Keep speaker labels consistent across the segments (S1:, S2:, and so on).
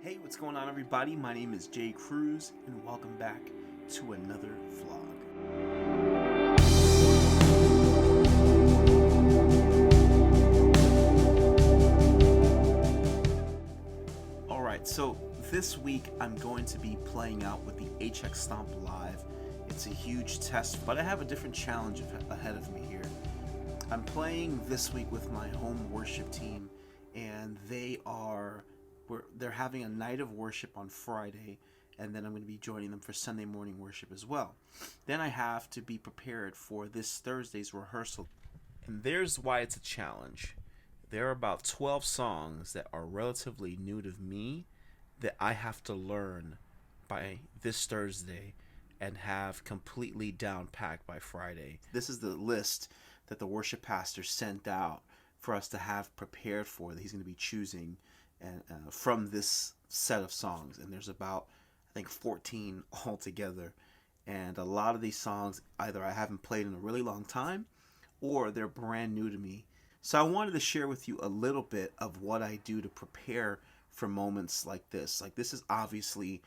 S1: Hey, what's going on, everybody? My name is Cruz, and welcome back to another vlog. Alright, so this week I'm going to be playing out with the HX Stomp Live. It's a huge test, but I have a different challenge ahead of me here. I'm playing this week with my home worship team, and they're having a night of worship on Friday, and then I'm going to be joining them for Sunday morning worship as well. Then I have to be prepared for this Thursday's rehearsal. And there's why it's a challenge. There are about 12 songs that are relatively new to me that I have to learn by this Thursday and have completely down packed by Friday. This is the list that the worship pastor sent out for us to have prepared for, that he's going to be choosing and from this set of songs. And there's about, I think, 14 altogether. And a lot of these songs either I haven't played in a really long time or they're brand new to me. So I wanted to share with you a little bit of what I do to prepare for moments like this. Like, this is obviously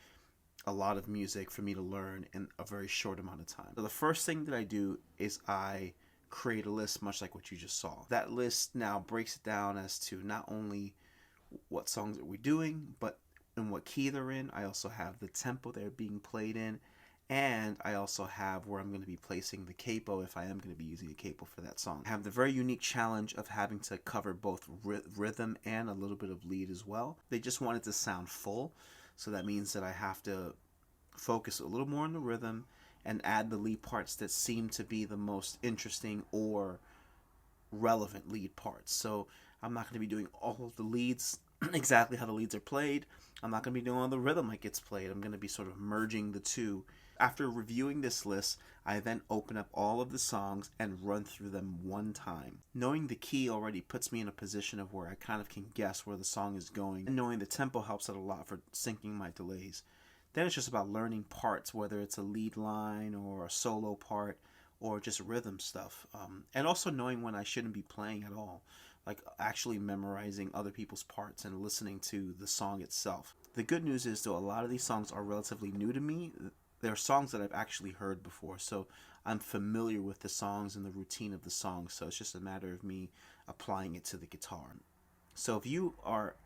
S1: a lot of music for me to learn in a very short amount of time. So the first thing that I do is I create a list, much like what you just saw. That list now breaks it down as to not only what songs are we doing, but in what key they're in. I also have the tempo they're being played in, and I also have where I'm going to be placing the capo if I am going to be using a capo for that song. I have the very unique challenge of having to cover both rhythm and a little bit of lead as well. They just want it to sound full, so that means that I have to focus a little more on the rhythm and add the lead parts that seem to be the most interesting or relevant lead parts. So I'm not going to be doing all of the leads exactly how the leads are played. I'm not going to be doing all the rhythm like it's played. I'm going to be sort of merging the two. After reviewing this list, I then open up all of the songs and run through them one time. Knowing the key already puts me in a position of where I kind of can guess where the song is going, and knowing the tempo helps out a lot for syncing my delays. Then it's just about learning parts, whether it's a lead line or a solo part or just rhythm stuff. And also knowing when I shouldn't be playing at all. Like actually memorizing other people's parts and listening to the song itself. The good news is, though, a lot of these songs are relatively new to me. They're songs that I've actually heard before, so I'm familiar with the songs and the routine of the song, so it's just a matter of me applying it to the guitar. So if you are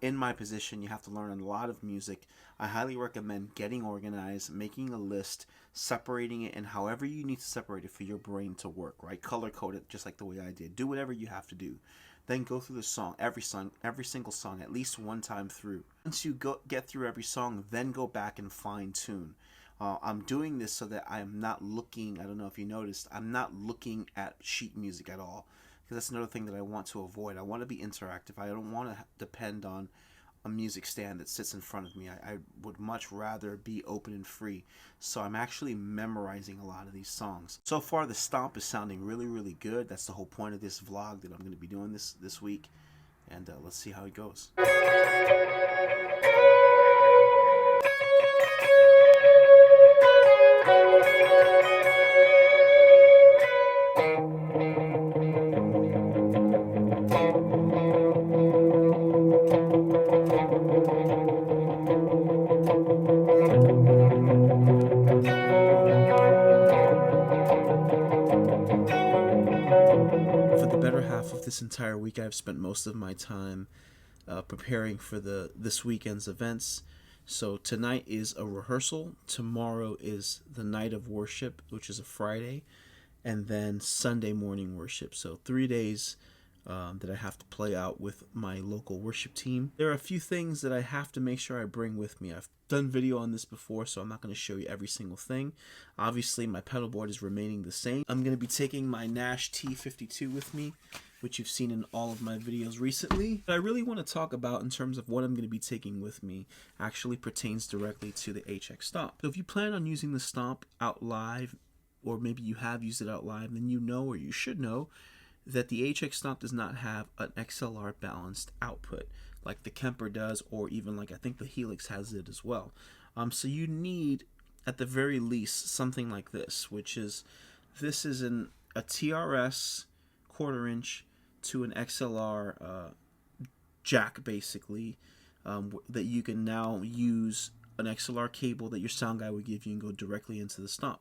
S1: in my position, you have to learn a lot of music, I highly recommend getting organized, making a list, separating it, and however you need to separate it for your brain to work, right? Color code it just like the way I did. Do whatever you have to do. Then go through the song, every single song, at least one time through. Once you get through every song, then go back and fine tune. I'm doing this so that I am not looking, I don't know if you noticed, I'm not looking at sheet music at all. Because that's another thing that I want to avoid. I want to be interactive. I don't want to depend on a music stand that sits in front of me. I would much rather be open and free. So I'm actually memorizing a lot of these songs. So far, the stomp is sounding really, really good. That's the whole point of this vlog that I'm going to be doing this week. And let's see how it goes. For the better half of this entire week, I've spent most of my time preparing for this weekend's events. So tonight is a rehearsal. Tomorrow is the night of worship, which is a Friday, and then Sunday morning worship. So 3 days that I have to play out with my local worship team. There are a few things that I have to make sure I bring with me. I've done video on this before, so I'm not going to show you every single thing. Obviously, my pedal board is remaining the same. I'm going to be taking my Nash T52 with me, which you've seen in all of my videos recently. What I really want to talk about in terms of what I'm going to be taking with me actually pertains directly to the HX Stomp. So if you plan on using the Stomp out live, or maybe you have used it out live, then you know, or you should know, that the HX Stomp does not have an XLR balanced output like the Kemper does, or even like I think the Helix has it as well. So you need, at the very least, something like this, which is, this is a TRS 1/4 inch to an XLR jack, basically, that you can now use an XLR cable that your sound guy would give you and go directly into the stomp.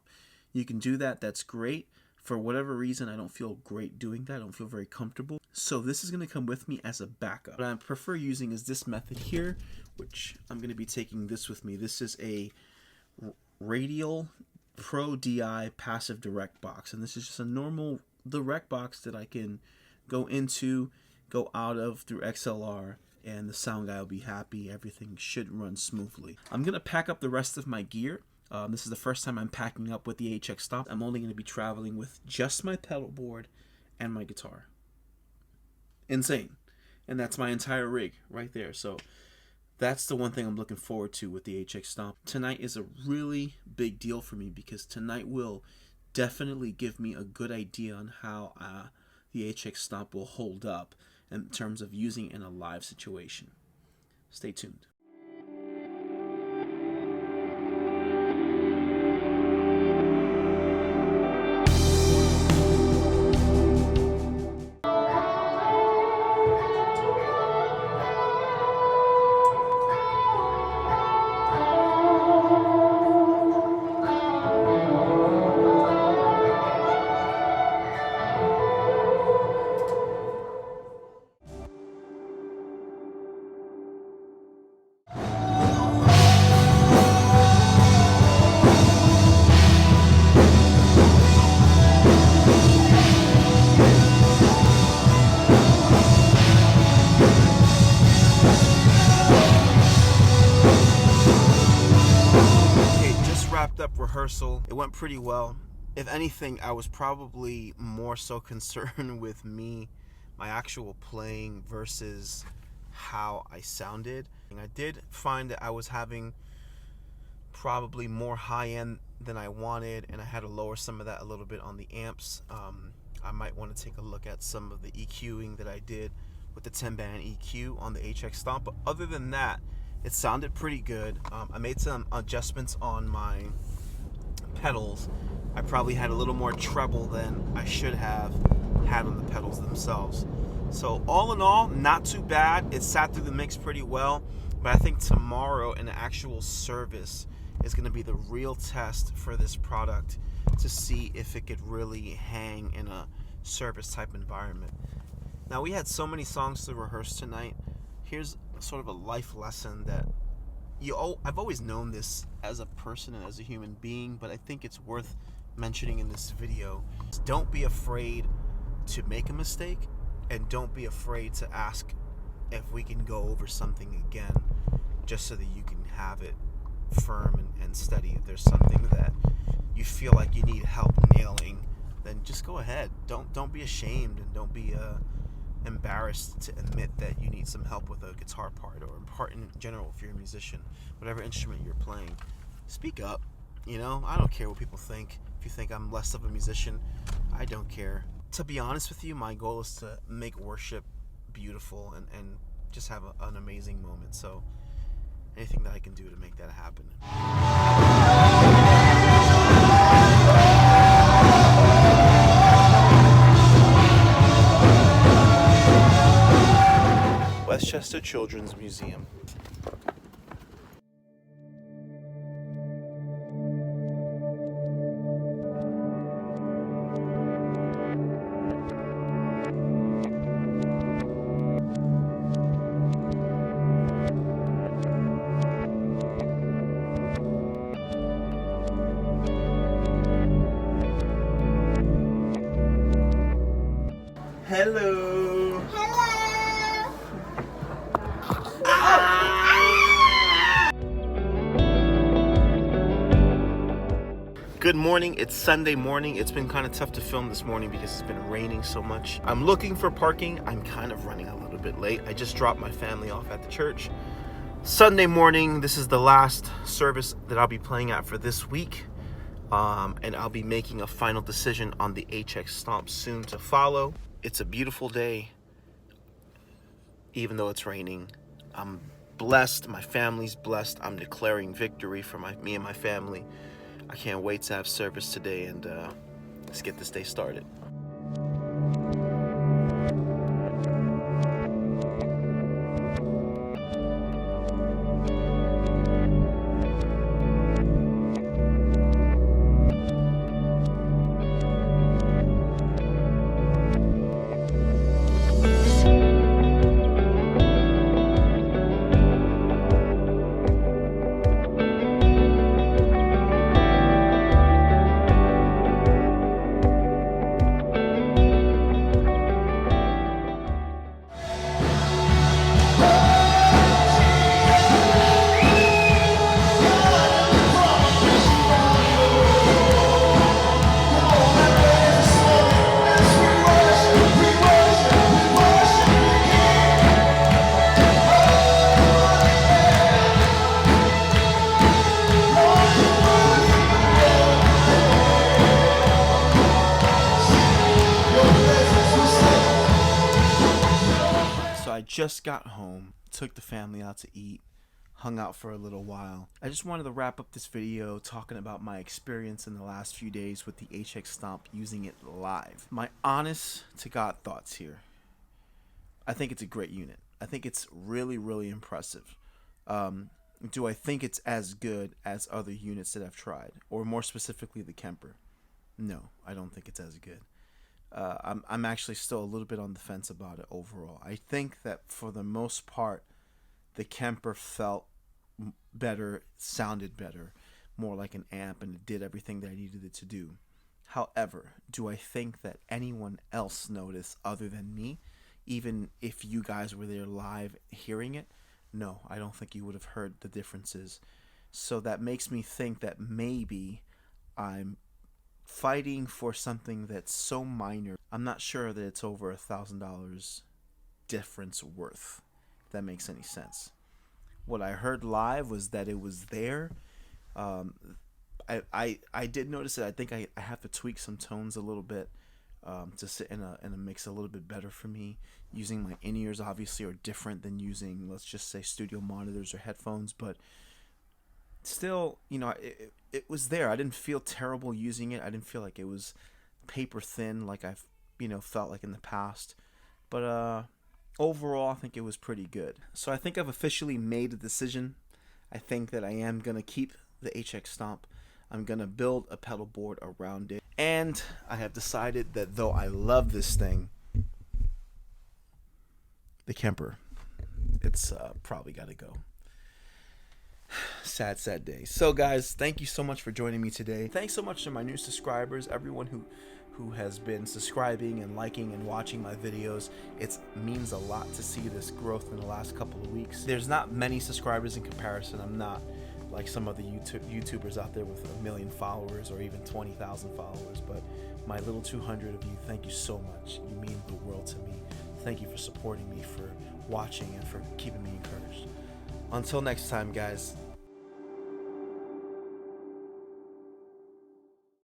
S1: You can do that. That's great. For whatever reason, I don't feel great doing that. I don't feel very comfortable. So this is going to come with me as a backup. What I prefer using is this method here, which I'm going to be taking this with me. This is a Radial Pro DI passive direct box. And this is just a normal direct box that I can go into, go out of through XLR, and the sound guy will be happy. Everything should run smoothly. I'm going to pack up the rest of my gear. This is the first time I'm packing up with the HX Stomp. I'm only going to be traveling with just my pedal board and my guitar. Insane. And that's my entire rig right there. So that's the one thing I'm looking forward to with the HX Stomp. Tonight is a really big deal for me because tonight will definitely give me a good idea on how the HX Stomp will hold up in terms of using it in a live situation. Stay tuned. Up rehearsal. It went pretty well. If anything, I was probably more so concerned with me, my actual playing versus how I sounded. And I did find that I was having probably more high end than I wanted, and I had to lower some of that a little bit on the amps. I might want to take a look at some of the EQing that I did with the 10-band EQ on the HX Stomp. But other than that, it sounded pretty good. I made some adjustments on my pedals. I probably had a little more treble than I should have had on the pedals themselves. So all in all, not too bad. It sat through the mix pretty well, but I think tomorrow in the actual service is going to be the real test for this product to see if it could really hang in a service type environment. Now, we had so many songs to rehearse tonight. Here's sort of a life lesson that I've always known this as a person and as a human being, but I think it's worth mentioning in this video. Don't be afraid to make a mistake, and don't be afraid to ask if we can go over something again, just so that you can have it firm and steady. If there's something that you feel like you need help nailing, then just go ahead. Don't be ashamed, and don't be embarrassed to admit that you need some help with a guitar part or a part in general if you're a musician, whatever instrument you're playing. Speak up. You know, I don't care what people think. If you think I'm less of a musician, I don't care. To be honest with you, my goal is to make worship beautiful and just have an amazing moment. So anything that I can do to make that happen. Westchester Children's Museum. Hello.
S2: Hello.
S1: Good morning. It's Sunday morning. It's been kind of tough to film this morning because it's been raining so much. I'm looking for parking. I'm kind of running a little bit late. I just dropped my family off at the church. Sunday morning, this is the last service that I'll be playing at for this week. And I'll be making a final decision on the HX Stomp soon to follow. It's a beautiful day, even though it's raining. I'm blessed. My family's blessed. I'm declaring victory for me and my family. I can't wait to have service today, and let's get this day started. just got home, took the family out to eat, hung out for a little while. I just wanted to wrap up this video talking about my experience in the last few days with the HX Stomp, using it live. My honest to God thoughts here. I think it's a great unit. I think it's really, really impressive. Do I think it's as good as other units that I've tried, or more specifically the Kemper? No, I don't think it's as good. I'm actually still a little bit on the fence about it overall. I think that for the most part, the Kemper felt better, sounded better, more like an amp, and it did everything that I needed it to do. However, do I think that anyone else noticed other than me, even if you guys were there live hearing it? No, I don't think you would have heard the differences. So that makes me think that maybe I'm fighting for something that's so minor. I'm not sure that it's over $1,000 difference worth, if that makes any sense. What I heard live was that it was there. I did notice it. I think I have to tweak some tones a little bit to sit in a mix a little bit better for me. Using my in-ears obviously are different than using, let's just say, studio monitors or headphones, but still, you know, it was there. I didn't feel terrible using it. I didn't feel like it was paper thin like I've, you know, felt like in the past. But overall, I think it was pretty good. So I think I've officially made a decision. I think that I am going to keep the HX Stomp. I'm going to build a pedal board around it. And I have decided that though I love this thing, the Kemper, it's probably got to go. Sad, sad day. So guys, thank you so much for joining me today. Thanks so much to my new subscribers, everyone who has been subscribing and liking and watching my videos. It means a lot to see this growth in the last couple of weeks. There's not many subscribers in comparison. I'm not like some of the YouTubers out there with 1 million followers or even 20,000 followers, but my little 200 of you, thank you so much. You mean the world to me. Thank you for supporting me, for watching, and for keeping me encouraged. Until next time, guys,